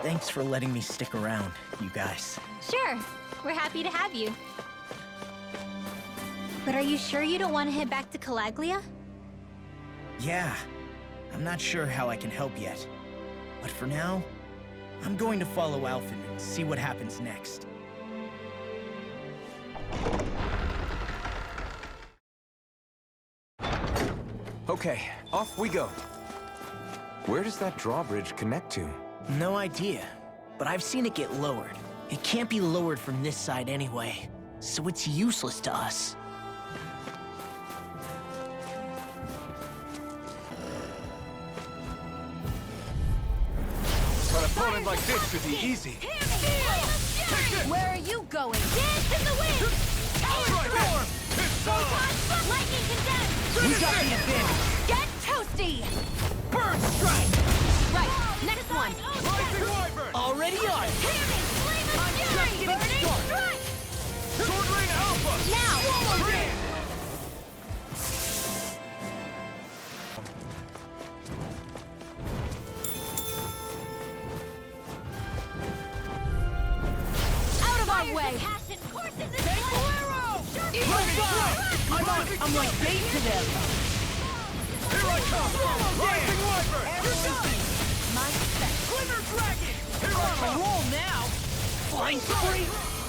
Thanks for letting me stick around, you guys. Sure, we're happy to have you. But are you sure you don't want to head back to Calaglia? Yeah, I'm not sure how I can help yet. But for now, I'm going to follow Alphen and see what happens next. Okay, off we go. Where does that drawbridge connect to? No idea, but I've seen it get lowered. It can't be lowered from this side anyway, so it's useless to us. An opponent like this should be easy. Where are you going? Dance in the wind! Lightning condensed! We got the advantage! Get toasty! Burn strike! Right, next one! Rising Wyvern! Already on! I'm just getting started! Sword Ring Alpha! Now! Out of our way! I'm like bait to them! Here I come! Rising Wyvern! My spec. Glimmer Dragon! Here I come! Roll now! Flying spree!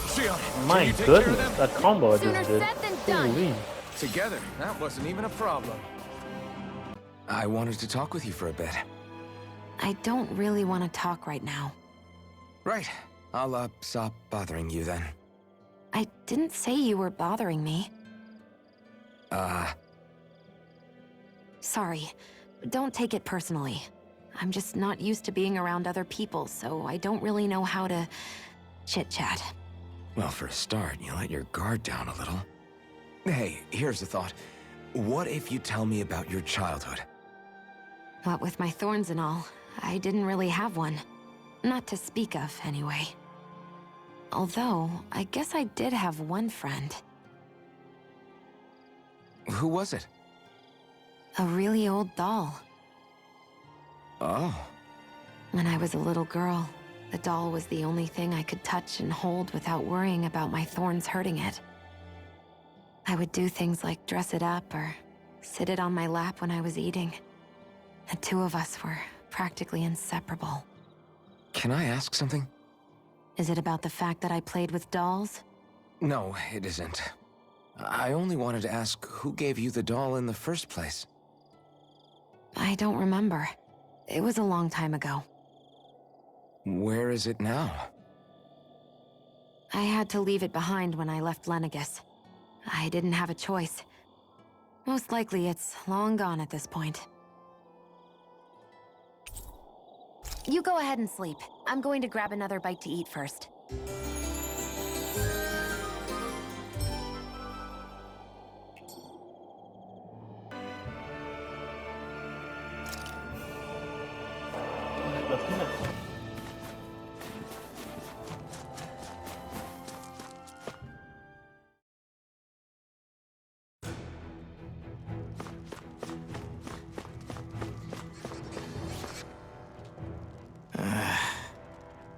Xion, My can you take care of goodness, them? that combo I Sooner just did. said than done. Holy. Together, that wasn't even a problem. I wanted to talk with you for a bit. I don't really want to talk right now. Right. I'll, stop bothering you then. I didn't say you were bothering me. Sorry. Don't take it personally. I'm just not used to being around other people, so I don't really know how to chit-chat. Well, for a start, you let your guard down a little. Hey, here's a thought. What if you tell me about your childhood? What with my thorns and all, I didn't really have one. Not to speak of, anyway. Although, I guess I did have one friend. Who was it? A really old doll. Oh. When I was a little girl, the doll was the only thing I could touch and hold without worrying about my thorns hurting it. I would do things like dress it up or sit it on my lap when I was eating. The two of us were practically inseparable. Can I ask something? Is it about the fact that I played with dolls? No, it isn't. I only wanted to ask who gave you the doll in the first place. I don't remember. It was a long time ago. Where is it now? I had to leave it behind when I left Lenegis. I didn't have a choice. Most likely it's long gone at this point. You go ahead and sleep. I'm going to grab another bite to eat first.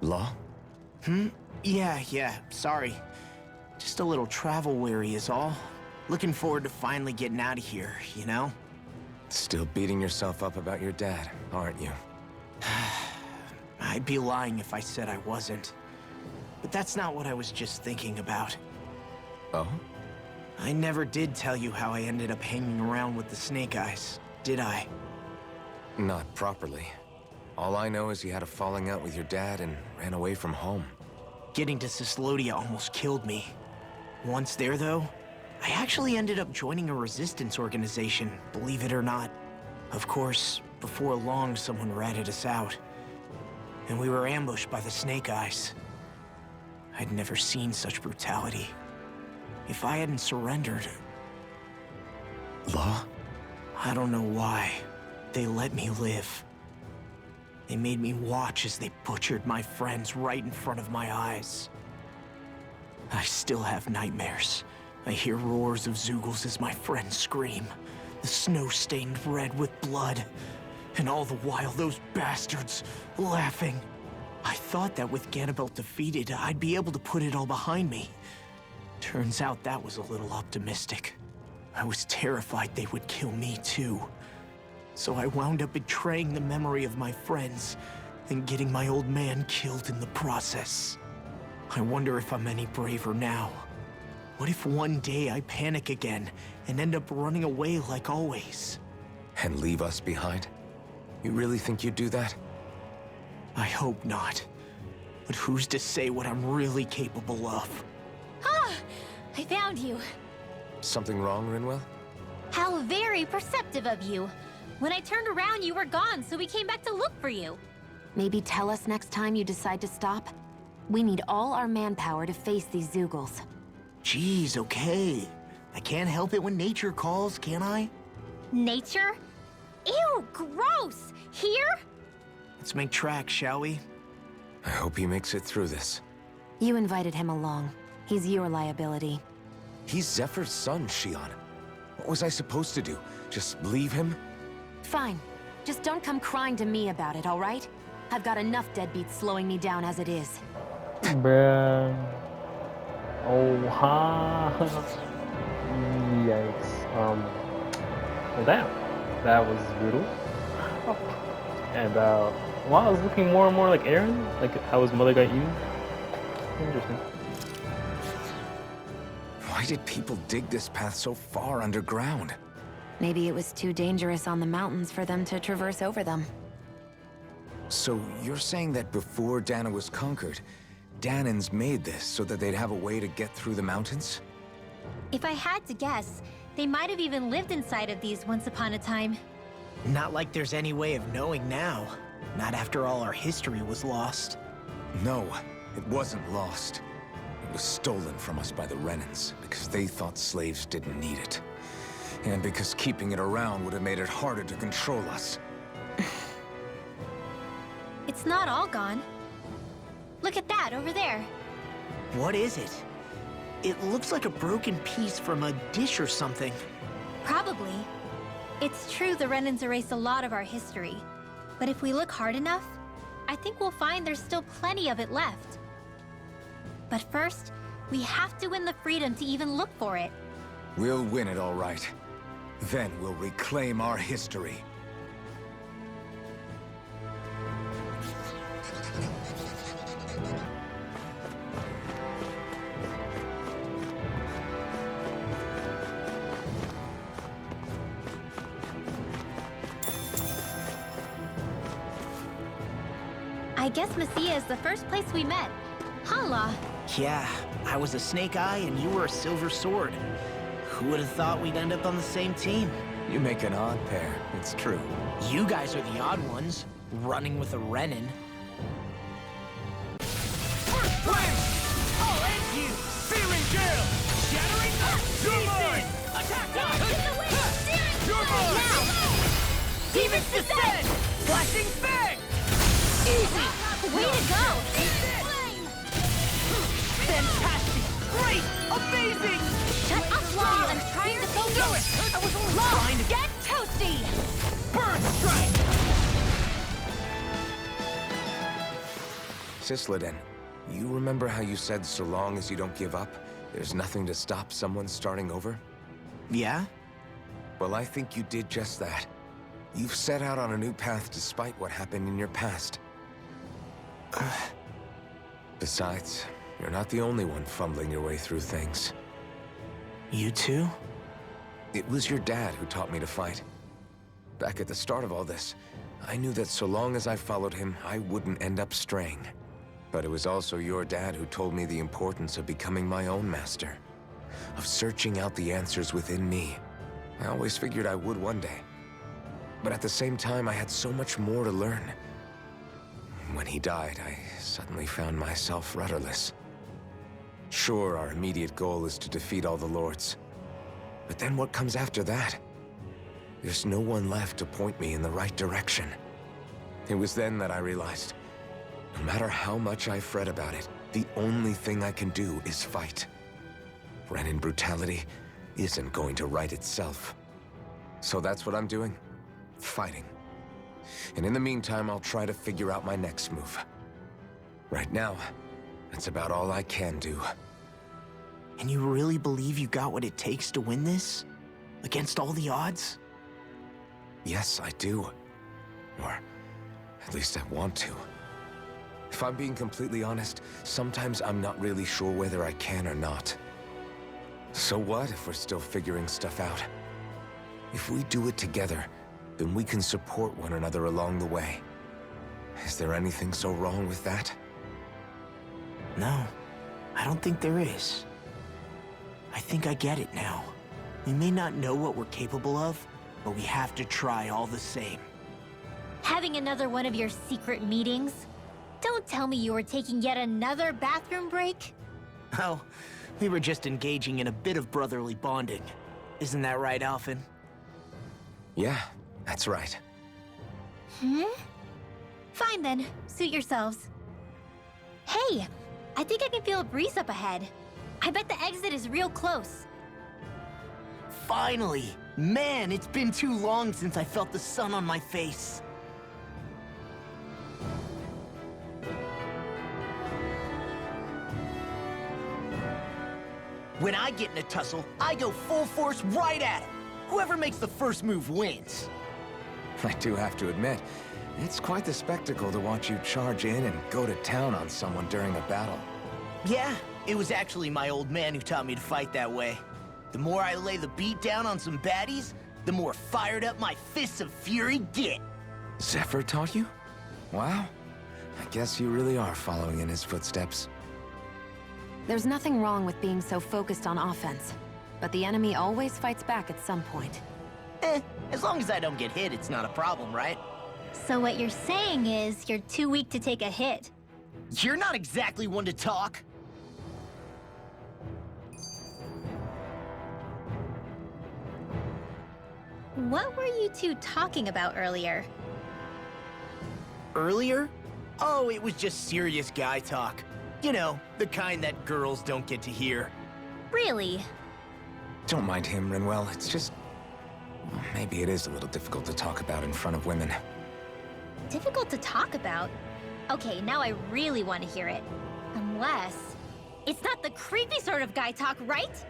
Law? Yeah, sorry. Just a little travel weary is all. Looking forward to finally getting out of here, you know? Still beating yourself up about your dad, aren't you? I'd be lying if I said I wasn't. But that's not what I was just thinking about. Oh? I never did tell you how I ended up hanging around with the Snake Eyes, did I? Not properly. All I know is you had a falling out with your dad and ran away from home. Getting to Cyslodia almost killed me. Once there, though, I actually ended up joining a resistance organization, believe it or not. Of course, before long, someone ratted us out. And we were ambushed by the Snake Eyes. I'd never seen such brutality. If I hadn't surrendered... Law? I don't know why. They let me live. They made me watch as they butchered my friends right in front of my eyes. I still have nightmares. I hear roars of Zeugles as my friends scream. The snow stained red with blood. And all the while, those bastards laughing. I thought that with Ganabelt defeated, I'd be able to put it all behind me. Turns out that was a little optimistic. I was terrified they would kill me too. So I wound up betraying the memory of my friends and getting my old man killed in the process. I wonder if I'm any braver now. What if one day I panic again and end up running away like always? And leave us behind? You really think you'd do that? I hope not. But who's to say what I'm really capable of? Ah! I found you. Something wrong, Rinwell? How very perceptive of you. When I turned around, you were gone, so we came back to look for you. Maybe tell us next time you decide to stop? We need all our manpower to face these Zeugles. Geez, okay. I can't help it when nature calls, can I? Nature? Ew, gross! Here? Let's make tracks, shall we? I hope he makes it through this. You invited him along. He's your liability. He's Zephyr's son, Shion. What was I supposed to do? Just leave him? Fine. Just don't come crying to me about it, all right? I've got enough deadbeats slowing me down as it is. Bruh. Oh, ha. Yikes. Well, damn. That was brutal. And, while I was looking more and more like Eren, like how his mother got eaten. Interesting. Why did people dig this path so far underground? Maybe it was too dangerous on the mountains for them to traverse over them. So you're saying that before Dahna was conquered, Dahnans made this so that they'd have a way to get through the mountains? If I had to guess, they might have even lived inside of these once upon a time. Not like there's any way of knowing now. Not after all our history was lost. No, it wasn't lost. It was stolen from us by the Renans, because they thought slaves didn't need it. And because keeping it around would have made it harder to control us. It's not all gone. Look at that over there. What is it? It looks like a broken piece from a dish or something. Probably. It's true the Renans erased a lot of our history. But if we look hard enough, I think we'll find there's still plenty of it left. But first, we have to win the freedom to even look for it. We'll win it all right. Then we'll reclaim our history. I guess Messia is the first place we met. Hala. Yeah, I was a Snake Eye and you were a Silver Sword. Who would have thought we'd end up on the same team? You make an odd pair, it's true. You guys are the odd ones, running with a Renin. First flame! I'll end you! Searing gale! Shattering your mind! Attack time! Your mind! Now! Demon's descent! Flashing fang! Easy! Way to go! Fantastic! Great! Amazing! Shut up, Law! I'm trying to focus! I was only Law, trying to get toasty! burn strike! Sisladen, you remember how you said so long as you don't give up, there's nothing to stop someone starting over? Yeah? Well, I think you did just that. You've set out on a new path despite what happened in your past. Besides, you're not the only one fumbling your way through things. You too? It was your dad who taught me to fight. Back at the start of all this, I knew that so long as I followed him, I wouldn't end up straying. But it was also your dad who told me the importance of becoming my own master, of searching out the answers within me. I always figured I would one day. But at the same time, I had so much more to learn. When he died, I suddenly found myself rudderless. Sure, our immediate goal is to defeat all the lords. But then what comes after that? There's no one left to point me in the right direction. It was then that I realized, no matter how much I fret about it, the only thing I can do is fight. Renin brutality isn't going to right itself. So that's what I'm doing. Fighting. And in the meantime, I'll try to figure out my next move. Right now, that's about all I can do. And you really believe you got what it takes to win this? Against all the odds? Yes, I do. Or at least I want to. If I'm being completely honest, sometimes I'm not really sure whether I can or not. So what if we're still figuring stuff out? If we do it together, then we can support one another along the way. Is there anything so wrong with that? No, I don't think there is. I think I get it now. We may not know what we're capable of, but we have to try all the same. Having another one of your secret meetings? Don't tell me you were taking yet another bathroom break? Oh, we were just engaging in a bit of brotherly bonding. Isn't that right, Alphen? Yeah, that's right. Fine then, suit yourselves. Hey, I think I can feel a breeze up ahead. I bet the exit is real close. Finally! Man, it's been too long since I felt the sun on my face. When I get in a tussle, I go full force right at it. Whoever makes the first move wins. I do have to admit, it's quite the spectacle to watch you charge in and go to town on someone during a battle. Yeah, it was actually my old man who taught me to fight that way. The more I lay the beat down on some baddies, the more fired up my fists of fury get. Zephyr taught you? Wow. I guess you really are following in his footsteps. There's nothing wrong with being so focused on offense, but the enemy always fights back at some point. As long as I don't get hit, it's not a problem, right? So what you're saying is you're too weak to take a hit. You're not exactly one to talk. What were you two talking about earlier? Earlier? Oh, it was just serious guy talk. You know, the kind that girls don't get to hear. Really? Don't mind him, Rinwell. It's just... well, maybe it is a little difficult to talk about in front of women. Difficult to talk about? Okay, now I really want to hear it. Unless... it's not the creepy sort of guy talk, right?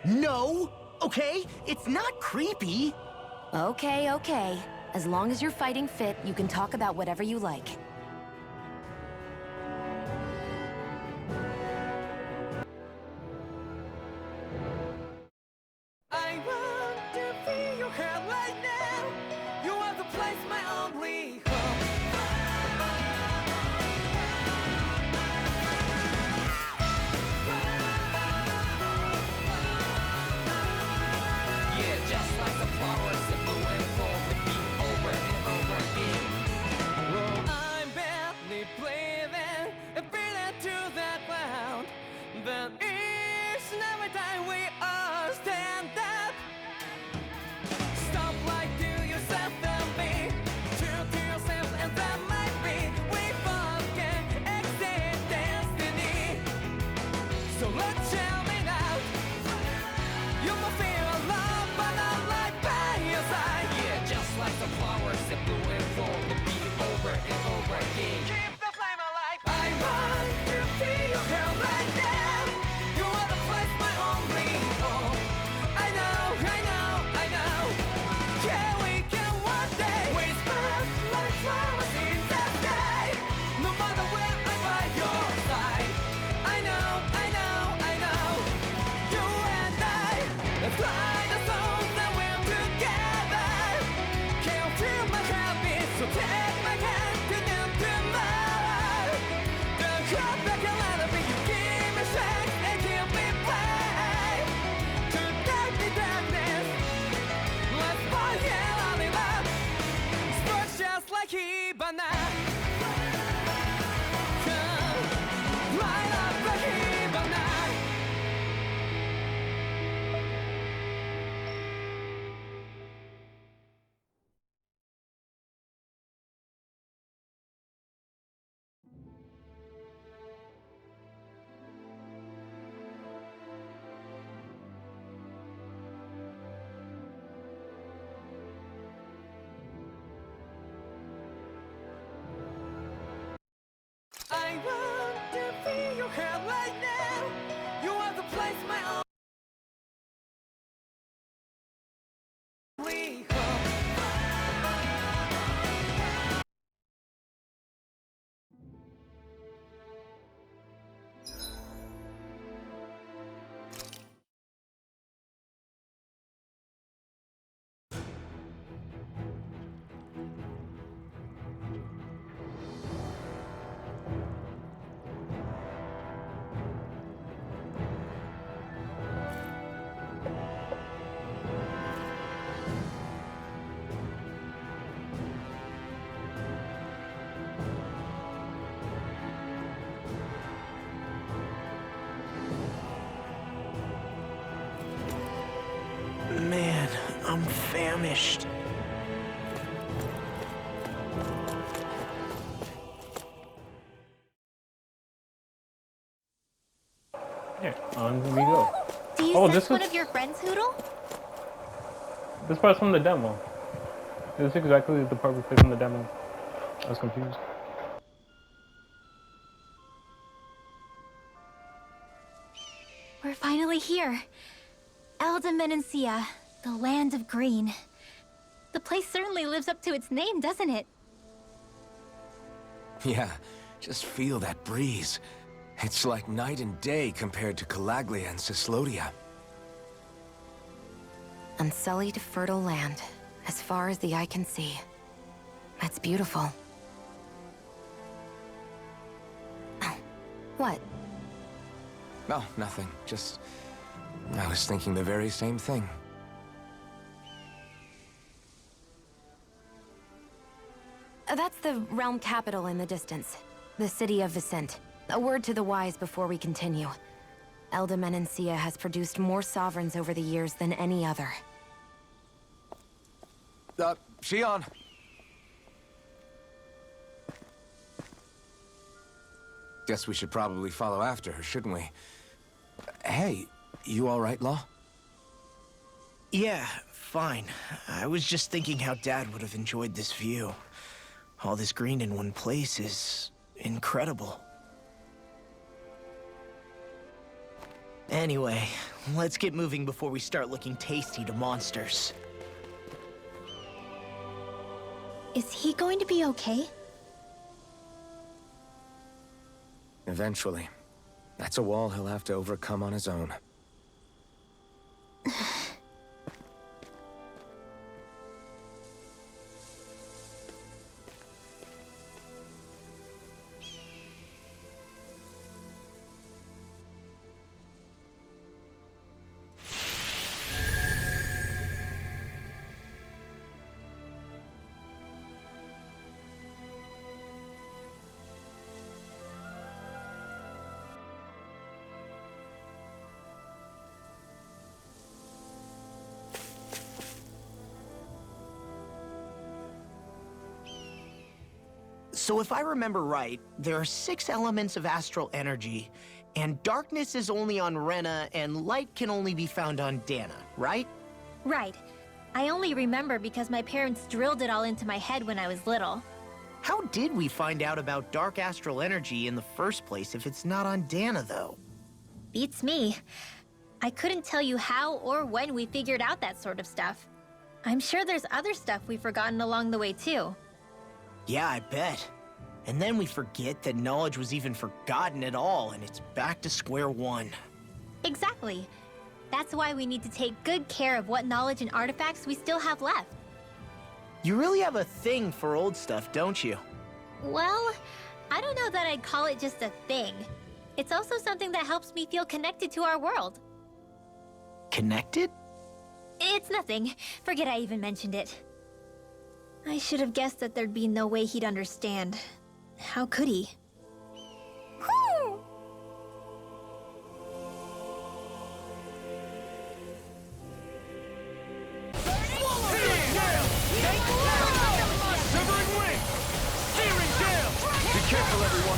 No! Okay? It's not creepy! Okay, okay. As long as you're fighting fit, you can talk about whatever you like. I want to feel your hand right now. You are the place, my only home. Yeah, just like the flowers that bloom and fall with me over and over again. Well, I you have right now. You have to place my only hope. Man, I'm famished. Here, on we go. Do you Oh, sense this one is- of your friends, Hootle? This part's from the demo. This is exactly the part we played from the demo. I was confused. We're finally here. Elda Menancia, the land of green. The place certainly lives up to its name, doesn't it? Yeah, just feel that breeze. It's like night and day compared to Calaglia and Cyslodia. Unsullied, fertile land, as far as the eye can see. That's beautiful. Oh, what? Oh, nothing. Just... I was thinking the very same thing. That's the realm capital in the distance. The city of Vicent. A word to the wise before we continue. Elda Menancia has produced more sovereigns over the years than any other. Shion! Guess we should probably follow after her, shouldn't we? Hey, you all right, Law? Yeah, fine. I was just thinking how Dad would have enjoyed this view. All this green in one place is incredible. Anyway, let's get moving before we start looking tasty to monsters. Is he going to be okay? Eventually. That's a wall he'll have to overcome on his own. So if I remember right, there are 6 elements of astral energy, and darkness is only on Rena, and light can only be found on Dana, right? Right. I only remember because my parents drilled it all into my head when I was little. How did we find out about dark astral energy in the first place if it's not on Dana, though? Beats me. I couldn't tell you how or when we figured out that sort of stuff. I'm sure there's other stuff we've forgotten along the way, too. Yeah, I bet. And then we forget that knowledge was even forgotten at all, and it's back to square one. Exactly. That's why we need to take good care of what knowledge and artifacts we still have left. You really have a thing for old stuff, don't you? Well, I don't know that I'd call it just a thing. It's also something that helps me feel connected to our world. Connected? It's nothing. Forget I even mentioned it. I should have guessed that there'd be no way he'd understand. How could he? Careful, everyone.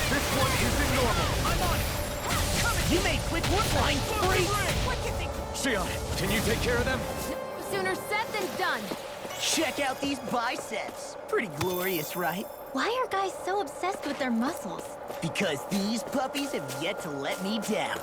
This one isn't normal. I'm on it. You made quick flying freak! Shion, can you take care of them? Sooner said than done. Check out these biceps. Pretty glorious, right? Why are guys so obsessed with their muscles? Because these puppies have yet to let me down.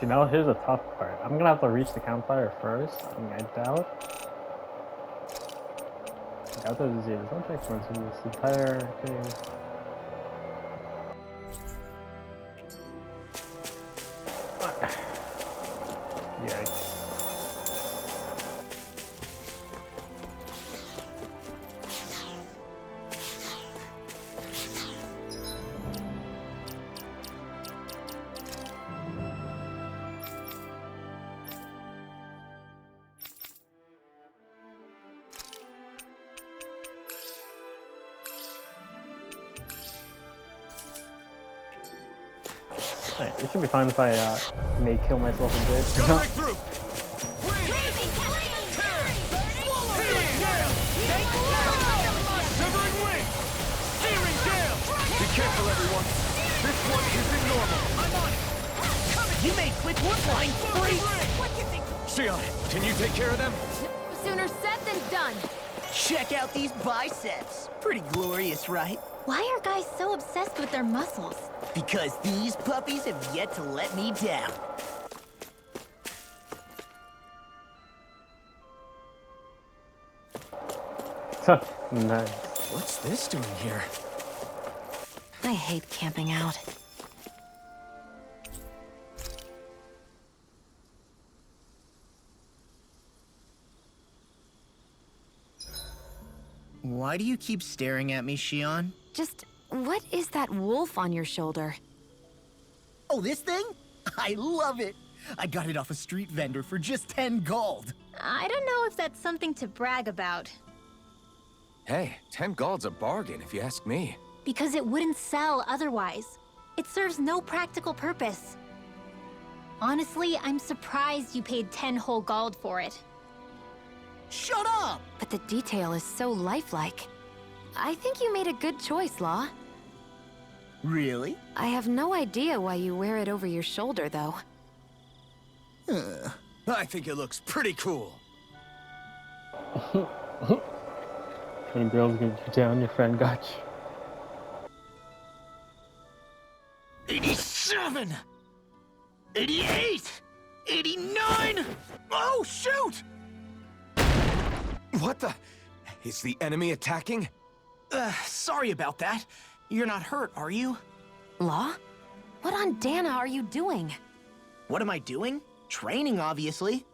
See, now here's the tough part. I'm gonna have to reach the campfire first. I mean, I doubt there's no checkpoints in this entire game. Yikes. Alright, it should be fine if I may kill myself a bit. Go right through! Shivering wing! Searing gale! Be careful, everyone! This one isn't normal! I'm on it! You made quick wood flying free! Shion, can you take care of them? Sooner said than done. Check out these biceps. Pretty glorious, right? Why are guys so obsessed with their muscles? Because these puppies have yet to let me down. Nice. What's this doing here? I hate camping out. Why do you keep staring at me, Shion? Just, what is that wolf on your shoulder? Oh, this thing? I love it. I got it off a street vendor for just 10 gold. I don't know if that's something to brag about, Hey, 10 gold's a bargain if you ask me. because it wouldn't sell otherwise. It serves no practical purpose. Honestly, I'm surprised you paid 10 whole gold for it. Shut up! But the detail is so lifelike. I think you made a good choice, Law. Really? I have no idea why you wear it over your shoulder, though. I think it looks pretty cool. When girls get you down, your friend got you. 87! 88! 89! Oh, shoot! What the? Is the enemy attacking? Sorry about that. You're not hurt, are you? Law? What on Dana are you doing? What am I doing? Training, obviously.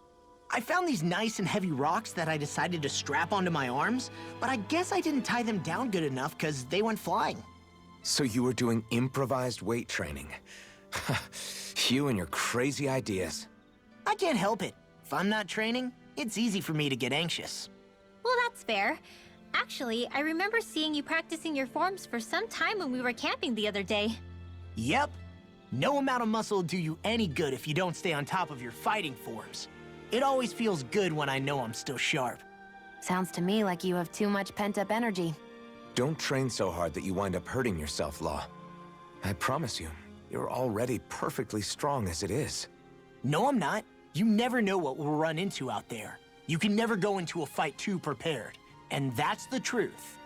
I found these nice and heavy rocks that I decided to strap onto my arms, but I guess I didn't tie them down good enough because they went flying. So you were doing improvised weight training. You and your crazy ideas. I can't help it. If I'm not training, it's easy for me to get anxious. Well, that's fair. Actually, I remember seeing you practicing your forms for some time when we were camping the other day. Yep. No amount of muscle will do you any good if you don't stay on top of your fighting forms. It always feels good when I know I'm still sharp. Sounds to me like you have too much pent-up energy. Don't train so hard that you wind up hurting yourself, Law. I promise you, you're already perfectly strong as it is. No, I'm not. You never know what we'll run into out there. You can never go into a fight too prepared. And that's the truth.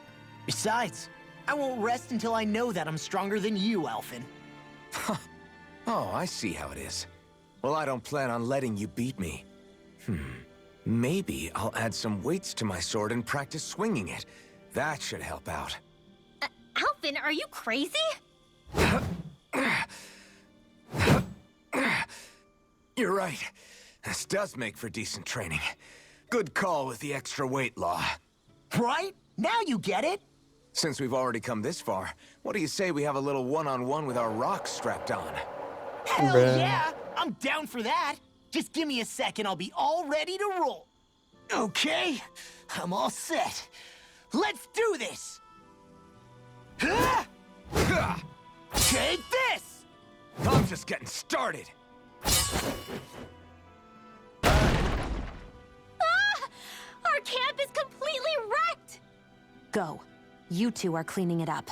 Besides, I won't rest until I know that I'm stronger than you, Alphen. Oh, I see how it is. Well, I don't plan on letting you beat me. Maybe I'll add some weights to my sword and practice swinging it. That should help out. Alphen, are you crazy? You're right. This does make for decent training. Good call with the extra weight, Law. Right? Now you get it? Since we've already come this far, what do you say we have a little one-on-one with our rocks strapped on? Hell Bruh. yeah! I'm down for that. Just give me a second, I'll be all ready to roll. Okay, I'm all set. Let's do this! Ha! Ha! Take this! I'm just getting started. Our camp is completely wrecked! Go. You two are cleaning it up.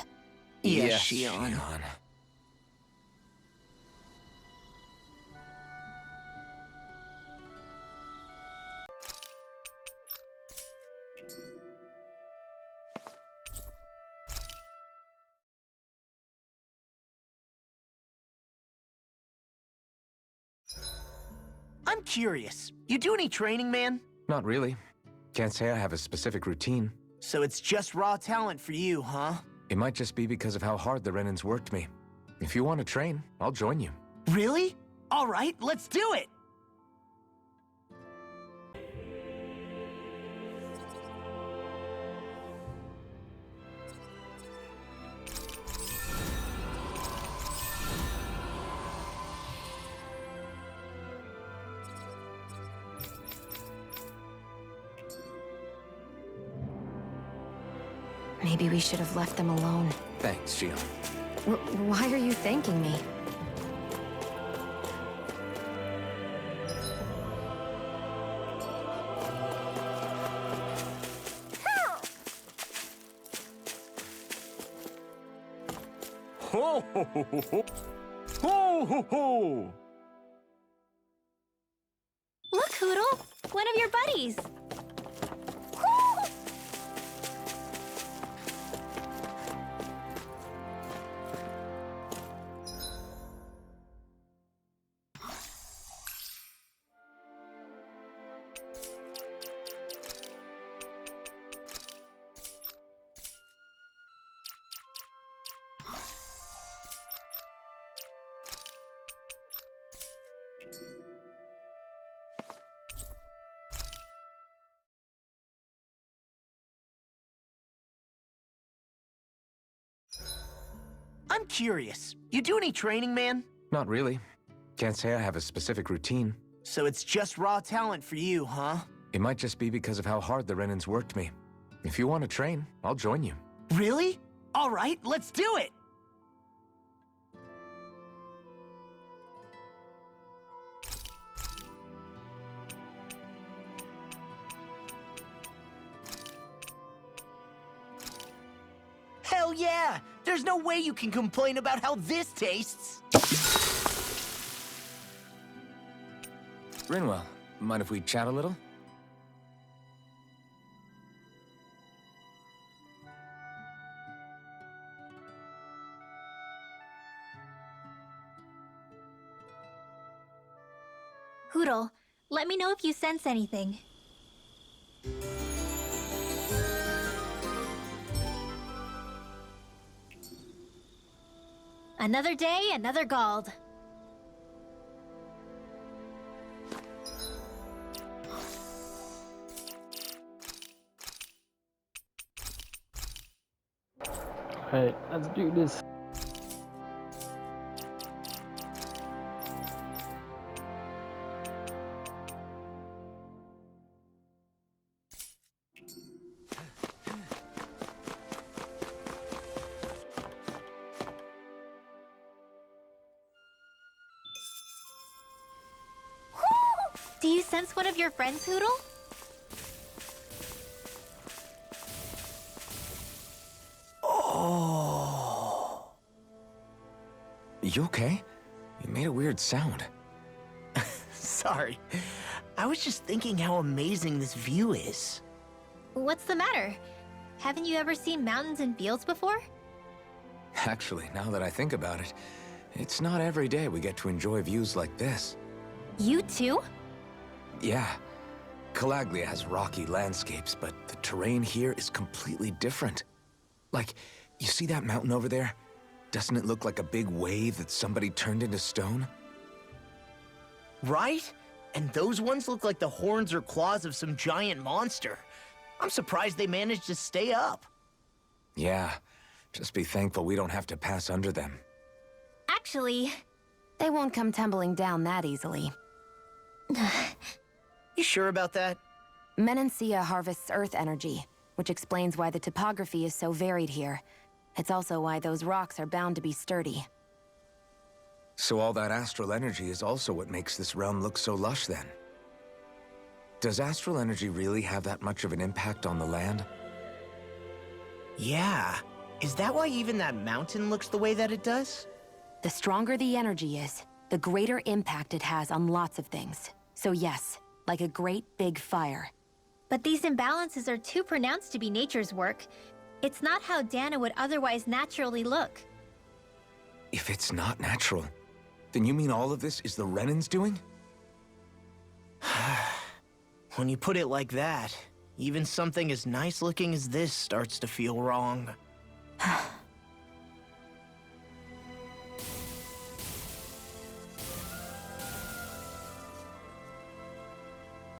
Yes, Shion. I'm curious. You do any training, man? Not really. Can't say I have a specific routine. So it's just raw talent for you, huh? It might just be because of how hard the Renans worked me. If you want to train, I'll join you. Really? All right, let's do it! Maybe we should have left them alone. Thanks, Shion. Why are you thanking me? Ho ho ho ho ho! Ho ho ho! Look, Hootle! One of your buddies! I'm curious. You do any training, man? Not really. Can't say I have a specific routine. So it's just raw talent for you, huh? It might just be because of how hard the Renans worked me. If you want to train, I'll join you. Really? All right, let's do it! Hell yeah! There's no way you can complain about how this tastes! Rinwell, mind if we chat a little? Hootle, let me know if you sense anything. Another day, another Gald. Alright, let's do this. Do you sense one of your friends, Hootle? Oh. You okay? You made a weird sound. Sorry. I was just thinking how amazing this view is. What's the matter? Haven't you ever seen mountains and fields before? Actually, now that I think about it, it's not every day we get to enjoy views like this. You too? Yeah. Calaglia has rocky landscapes, but the terrain here is completely different. Like, you see that mountain over there? Doesn't it look like a big wave that somebody turned into stone? Right? And those ones look like the horns or claws of some giant monster. I'm surprised they managed to stay up. Yeah. Just be thankful we don't have to pass under them. Actually, They won't come tumbling down that easily. You sure about that? Menancia harvests earth energy, which explains why the topography is so varied here. It's also why those rocks are bound to be sturdy. So all that astral energy is also what makes this realm look so lush then? Does astral energy really have that much of an impact on the land? Yeah. Is that why even that mountain looks the way that it does? The stronger the energy is, the greater impact it has on lots of things. So yes, like a great big fire. But these imbalances are too pronounced to be nature's work. It's not how Dana would otherwise naturally look. If it's not natural, then you mean all of this is the Renans doing? When you put it like that, even something as nice looking as this starts to feel wrong.